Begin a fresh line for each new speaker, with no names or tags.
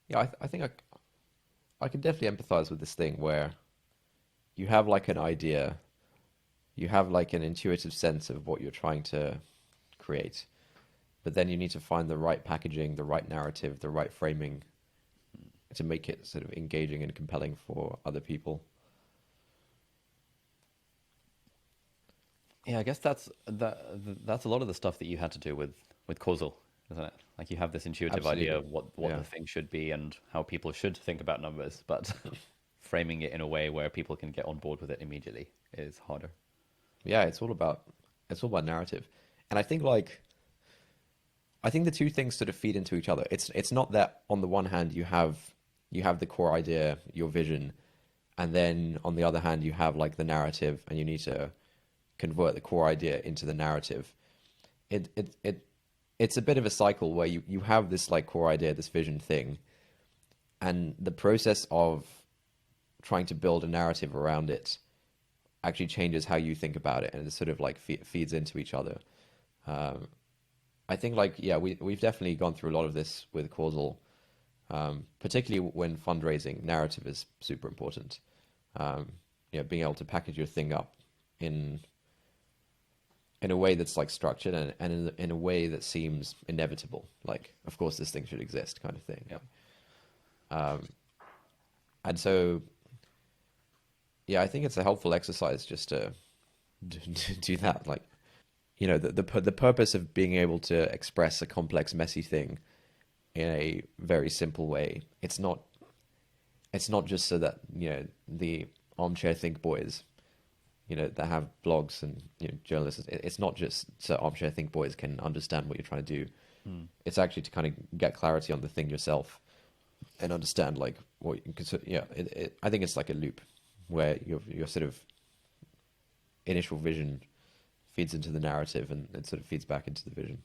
Yeah, I think I can definitely empathize with this thing where you have like an idea, you have like an intuitive sense of what you're trying to create, but then you need to find the right packaging, the right narrative, the right framing to make it sort of engaging and compelling for other people.
Yeah, I guess that's a lot of the stuff that you had to do with causal, isn't it? Like you have this intuitive idea
Absolutely.
of what
Yeah.
the thing should be and how people should think about numbers, but framing it in a way where people can get on board with it immediately is harder.
Yeah, it's all about narrative. And I think the two things sort of feed into each other. It's not that on the one hand you have the core idea, your vision, and then on the other hand you have like the narrative and you need to convert the core idea into the narrative. It it's a bit of a cycle where you have this like core idea, this vision thing, and the process of trying to build a narrative around it actually changes how you think about it and it sort of like feeds into each other. Um, I think like yeah, we've definitely gone through a lot of this with causal, particularly when fundraising. Narrative is super important. Um, being able to package your thing up in in a way that's like structured and in a way that seems inevitable. Like, of course, this thing should exist, kind of thing.
Yeah.
And so, yeah, I think it's a helpful exercise just to do that. Like, the purpose of being able to express a complex, messy thing in a very simple way. It's not just so that the armchair think boys that have blogs and journalists. It's not just so armchair think boys can understand what you're trying to do.
Hmm.
It's actually to kind of get clarity on the thing yourself and understand like what you consider. Yeah, I think it's like a loop where your sort of initial vision feeds into the narrative and it sort of feeds back into the vision.